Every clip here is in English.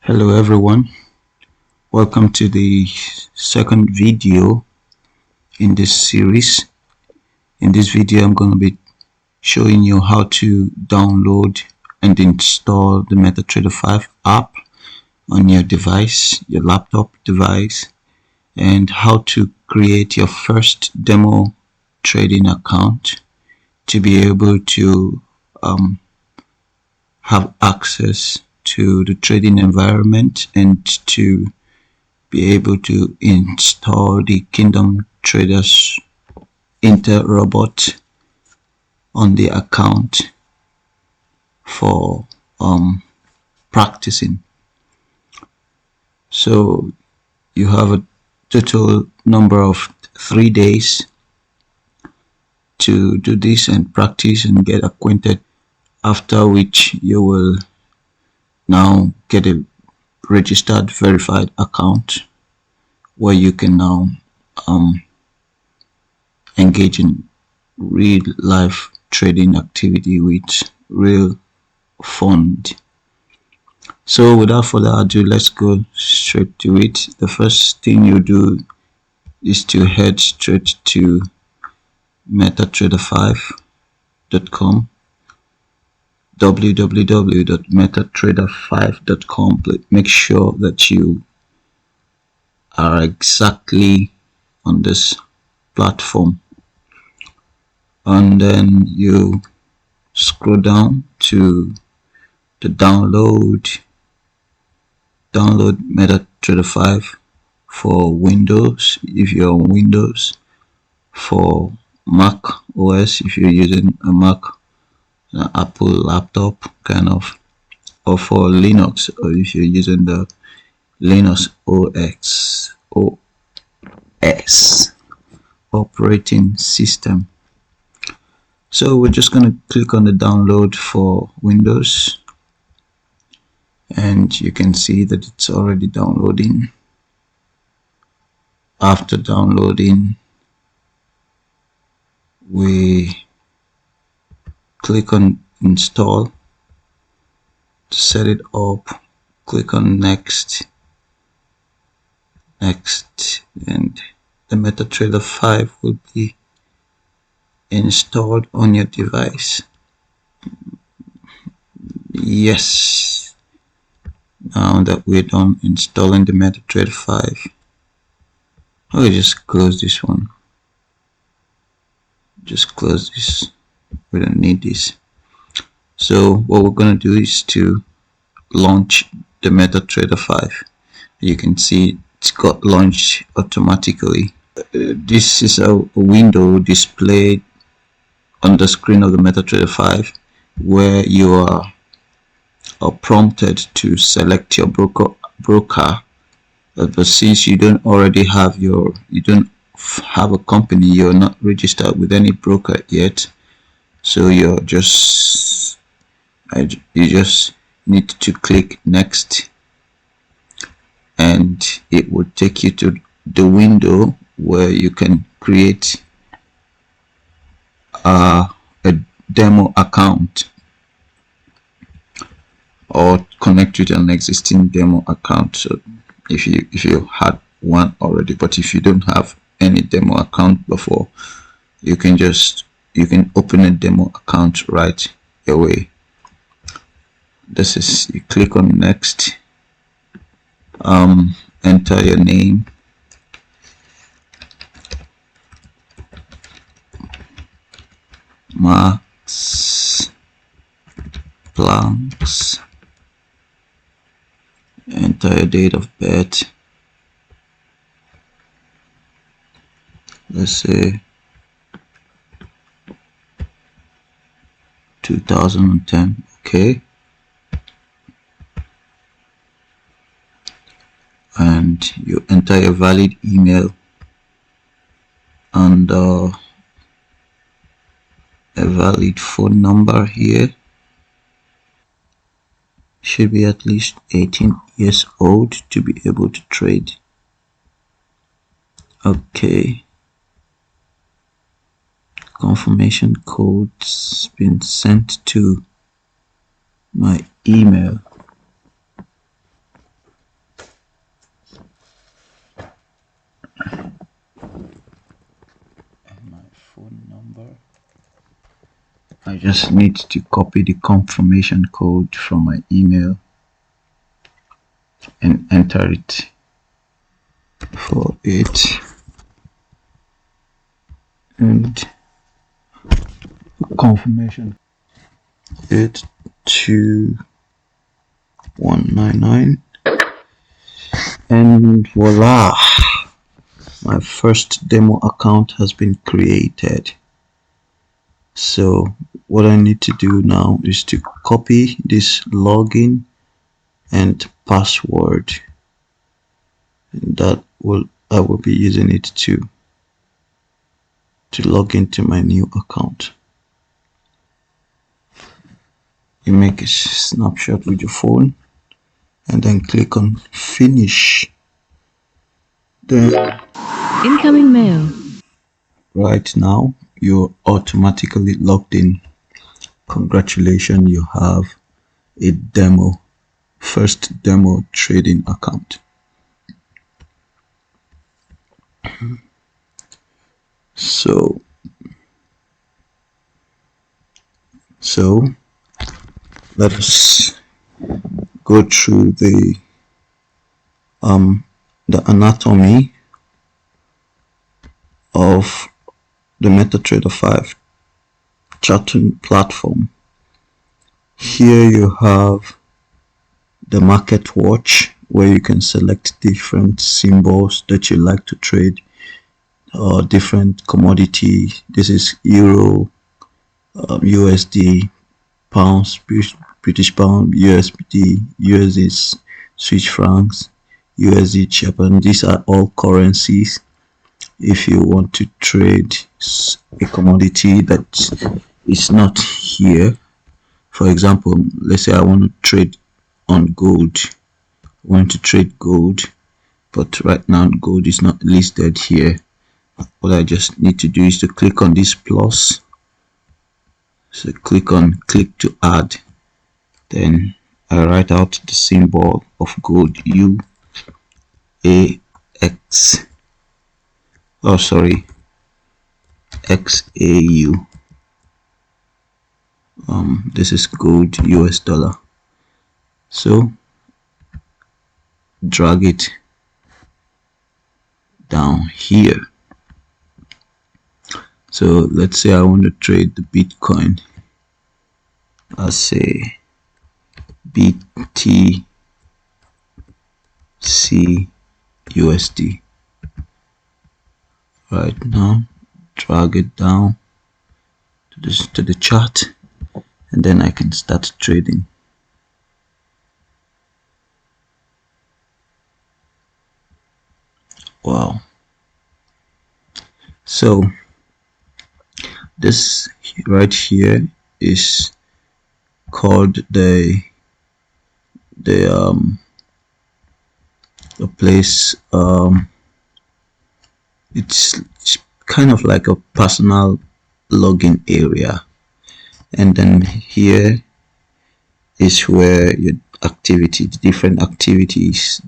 Hello everyone, welcome to the second video in this series. In this video I'm going to be showing you how to download and install the MetaTrader 5 app on your device, your laptop device, and how to create your first demo trading account to be able to have access to the trading environment and to be able to install the Kingdom Traders Inter robot on the account for practicing. So you have a total number of 3 days to do this and practice and get acquainted, after which you will now get a registered verified account where you can now engage in real life trading activity with real fund. So without further ado, let's go straight to it. The first thing you do is to head straight to metatrader5.com, www.metatrader5.com. Make sure that you are exactly on this platform, and then you scroll down to the download MetaTrader 5 for Windows if you're on Windows, for Mac OS if you're using a Mac, an Apple laptop kind of, or for Linux, or if you're using the Linux OS operating system. So we're just going to click on the download for Windows, and you can see that it's already downloading. After downloading, we click on install to set it up, click on next, and the MetaTrader 5 will be installed on your device. Yes, now that we're done installing the MetaTrader 5, I'll just close this one. Just close this, we don't need this. So what we're going to do is to launch the MetaTrader 5. You can see it's got launched automatically. This is a window displayed on the screen of the MetaTrader 5 where you are prompted to select your broker. But since you don't already have you don't have a company, you're not registered with any broker yet, so you just need to click next, and it will take you to the window where you can create a demo account or connect with an existing demo account. So if you had one already, but if you don't have any demo account before, you can open a demo account right away. This is, you click on next, enter your name, Max Planks, enter your date of birth, let's say 2010. Okay, and you enter your valid email and a valid phone number here. Should be at least 18 years old to be able to trade. Okay, confirmation code's been sent to my email. I just need to copy the confirmation code from my email and enter it for it, and confirmation 82199, and voila, my first demo account has been created. So what I need to do now is to copy this login and password that I will be using it to log into my new account. You make a snapshot with your phone and then click on finish. Then Incoming mail. right now you're automatically logged in. Congratulations, you have a first demo trading account. So let us go through the anatomy of the MetaTrader 5 charting platform. Here you have the market watch, where you can select different symbols that you like to trade, or different commodity. This is euro, USD, pounds, British pound, USD, USD, Swiss francs, USD, Japan. These are all currencies. If you want to trade a commodity that is not here, for example, let's say I want to trade on gold. I want to trade gold, but right now gold is not listed here. What I just need to do is to click on this plus. So click to add. Then I write out the symbol of gold, UAX. Oh, sorry, XAU. This is gold US dollar. So drag it down here. So let's say I want to trade the Bitcoin. I'll say BTC USD. Right now, drag it down to the chart, and then I can start trading. Wow. So this right here is called the place, it's kind of like a personal login area, and then here is where your activity, the different activities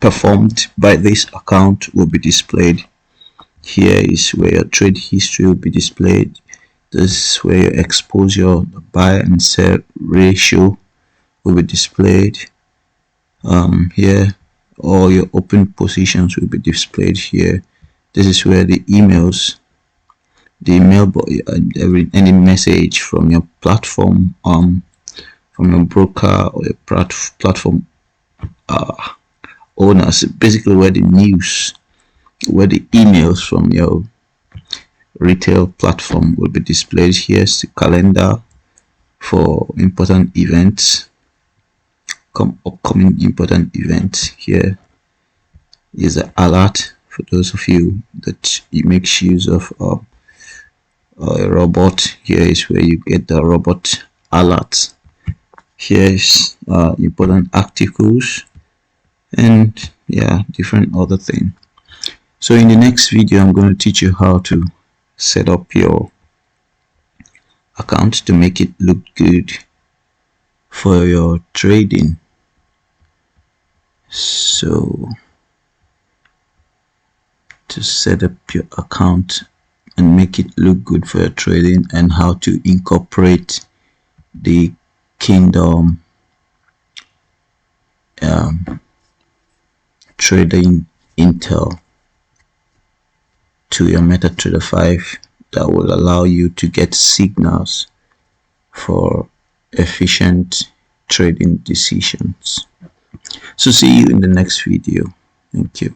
performed by this account will be displayed. Here is where your trade history will be displayed. This is where your exposure, the buy and sell ratio will be displayed. Here all your open positions will be displayed here. This is where the emails, the email, any message from your platform, from your broker or your platform owners, basically where the news, where the emails from your retail platform will be displayed. Here's the calendar for important events, upcoming important events. Here is an alert for those of you that you make use of a robot. Here is where you get the robot alerts. Here is important articles, and yeah, different other thing. So in the next video, I'm going to teach you how to set up your account to make it look good for your trading. So to set up your account and make it look good for your trading, and how to incorporate the Kingdom trading intel to your MetaTrader 5 that will allow you to get signals for efficient trading decisions. So see you in the next video. Thank you.